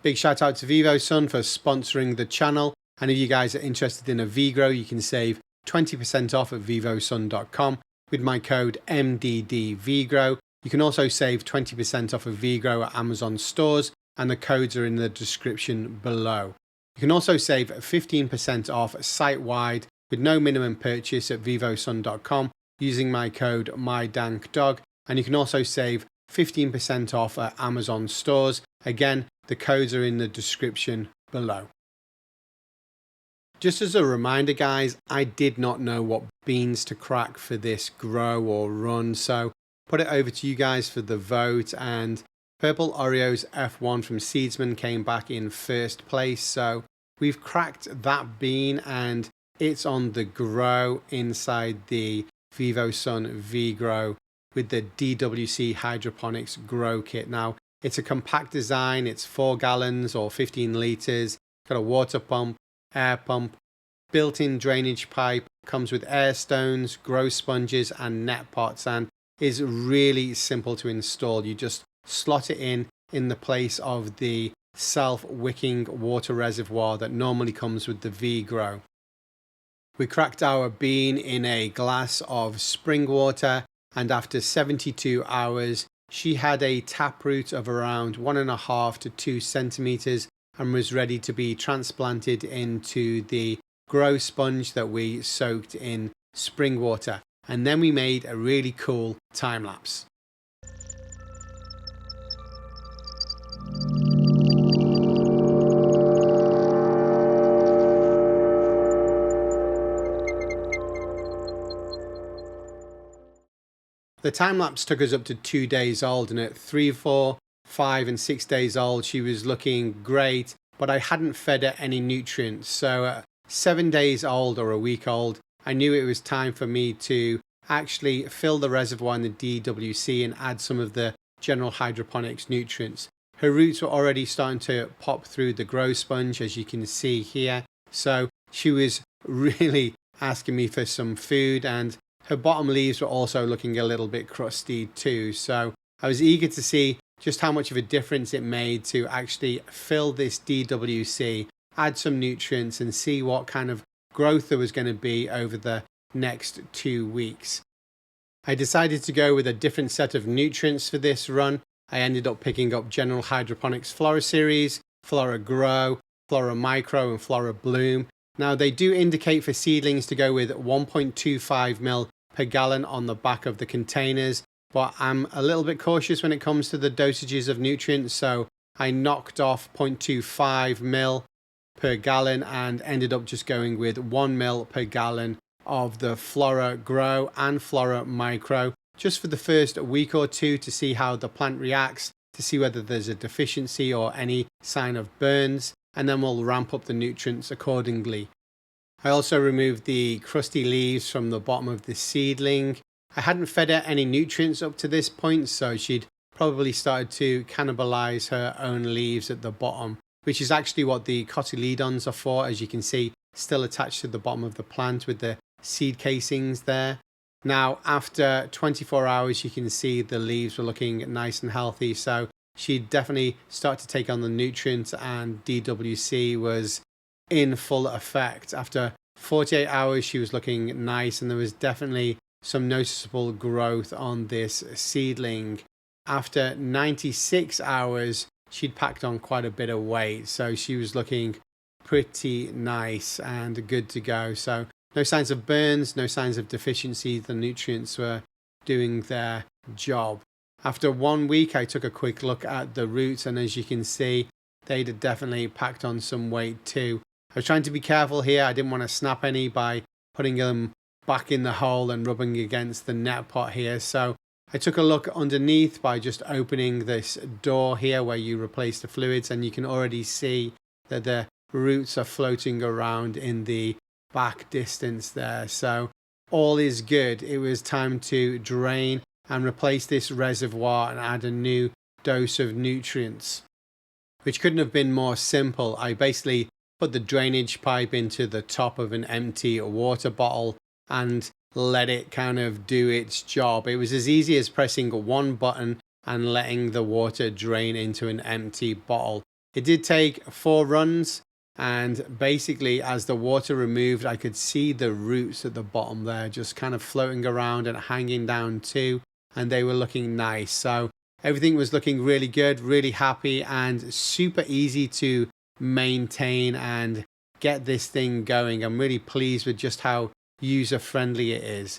Big shout out to VivoSun for sponsoring the channel. And if you guys are interested in a VGrow, you can save 20% off at vivosun.com with my code MDDVGrow. You can also save 20% off of VGrow at Amazon stores, and the codes are in the description below. You can also save 15% off site-wide with no minimum purchase at vivosun.com using my code MyDankDog, and you can also save 15% off at Amazon stores. Again, the codes are in the description below. Just as a reminder, guys, I did not know what beans to crack for this grow or run, so put it over to you guys for the vote. And Purple Oreoz F1 from Seedsman came back in first place, so we've cracked that bean and it's on the grow inside the VivoSun VGrow with the DWC Hydroponics Grow Kit. Now, it's a compact design, it's 4 gallons or 15 litres, got a water pump, air pump, built-in drainage pipe, comes with air stones, grow sponges and net pots, and is really simple to install. You just slot it in the place of the self-wicking water reservoir that normally comes with the VGrow. We cracked our bean in a glass of spring water, and after 72 hours she had a taproot of around 1.5 to 2 centimeters and was ready to be transplanted into the grow sponge that we soaked in spring water. And then we made a really cool time lapse. The time lapse took us up to 2 days old, and at 3, 4, 5 and 6 days old she was looking great, but I hadn't fed her any nutrients. So at 7 days old or a week old, I knew it was time for me to actually fill the reservoir in the DWC and add some of the general hydroponics nutrients. Her roots were already starting to pop through the grow sponge, as you can see here, so she was really asking me for some food, and her bottom leaves were also looking a little bit crusty too. So I was eager to see just how much of a difference it made to actually fill this DWC, add some nutrients and see what kind of growth there was going to be over the next 2 weeks. I decided to go with a different set of nutrients for this run. I ended up picking up General Hydroponics Flora Series, Flora Grow, Flora Micro and Flora Bloom. Now, they do indicate for seedlings to go with 1.25 ml per gallon on the back of the containers, but I'm a little bit cautious when it comes to the dosages of nutrients, so I knocked off 0.25 ml per gallon and ended up just going with 1 ml per gallon of the Flora Grow and Flora Micro, just for the first week or two to see how the plant reacts, to see whether there's a deficiency or any sign of burns, and then we'll ramp up the nutrients accordingly. I also removed the crusty leaves from the bottom of the seedling. I hadn't fed her any nutrients up to this point, so she'd probably started to cannibalize her own leaves at the bottom, which is actually what the cotyledons are for, as you can see, still attached to the bottom of the plant with the seed casings there. Now, after 24 hours, you can see the leaves were looking nice and healthy, so she definitely started to take on the nutrients, and DWC was in full effect. After 48 hours, she was looking nice, and there was definitely some noticeable growth on this seedling. After 96 hours, she'd packed on quite a bit of weight, so she was looking pretty nice and good to go. So no signs of burns, no signs of deficiency. The nutrients were doing their job. After 1 week, I took a quick look at the roots, and as you can see, they'd definitely packed on some weight too. I was trying to be careful here. I didn't want to snap any by putting them back in the hole and rubbing against the net pot here. So I took a look underneath by just opening this door here where you replace the fluids, and you can already see that the roots are floating around in the back distance there. So all is good. It was time to drain and replace this reservoir and add a new dose of nutrients, which couldn't have been more simple. I basically put the drainage pipe into the top of an empty water bottle and let it kind of do its job. It was as easy as pressing one button and letting the water drain into an empty bottle. It did take 4 runs, and basically as the water removed, I could see the roots at the bottom there just kind of floating around and hanging down too, and they were looking nice. So everything was looking really good, really happy, and super easy to maintain and get this thing going. I'm really pleased with just how user friendly it is.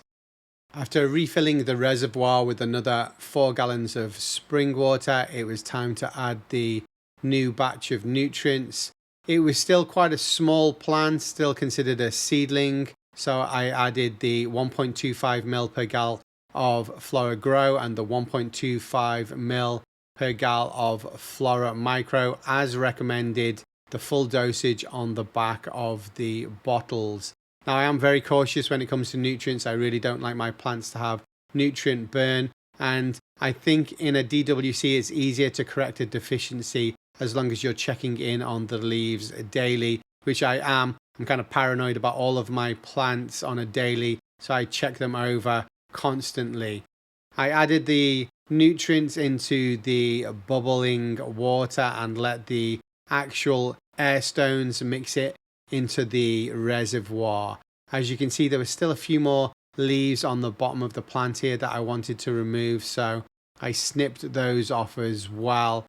After refilling the reservoir with another 4 gallons of spring water, it was time to add the new batch of nutrients. It was still quite a small plant, still considered a seedling, so I added the 1.25 ml per gal of VGrow and the 1.25 ml per gal of Flora Micro as recommended, the full dosage on the back of the bottles. Now I am very cautious when it comes to nutrients. I really don't like my plants to have nutrient burn, and I think in a DWC it's easier to correct a deficiency as long as you're checking in on the leaves daily, which I am. I'm kind of paranoid about all of my plants on a daily, so I check them over constantly. I added the nutrients into the bubbling water and let the actual air stones mix it into the reservoir. As you can see, there were still a few more leaves on the bottom of the plant here that I wanted to remove, so I snipped those off as well.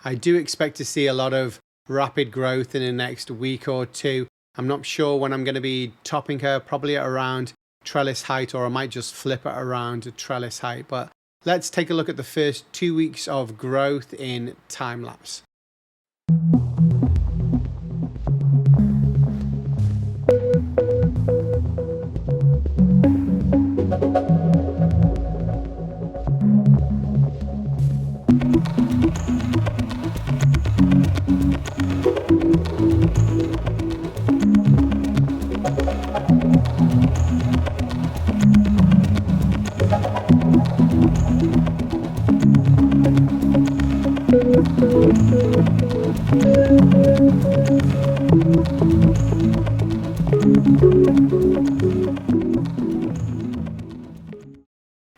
I do expect to see a lot of rapid growth in the next week or two. I'm not sure when I'm going to be topping her, probably at around trellis height, or I might just flip it around to trellis height. But let's take a look at the first 2 weeks of growth in time lapse.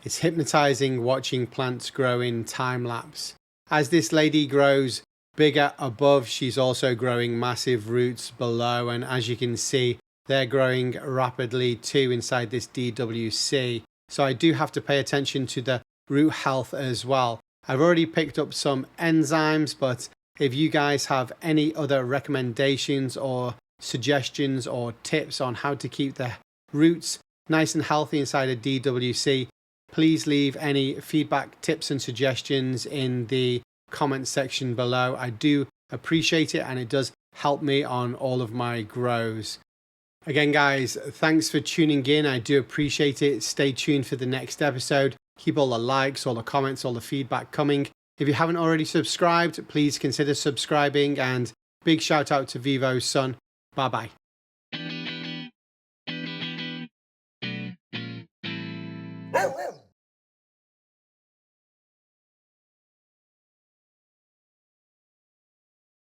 It's hypnotizing watching plants grow in time lapse. As this lady grows bigger above, she's also growing massive roots below, and as you can see, they're growing rapidly too inside this DWC. So I do have to pay attention to the root health as well. I've already picked up some enzymes, but if you guys have any other recommendations or suggestions or tips on how to keep the roots nice and healthy inside a DWC, please leave any feedback, tips and suggestions in the comment section below. I do appreciate it, and it does help me on all of my grows. Again, guys, thanks for tuning in. I do appreciate it. Stay tuned for the next episode. Keep all the likes, all the comments, all the feedback coming. If you haven't already subscribed, please consider subscribing, and big shout out to Vivo's son. Bye bye.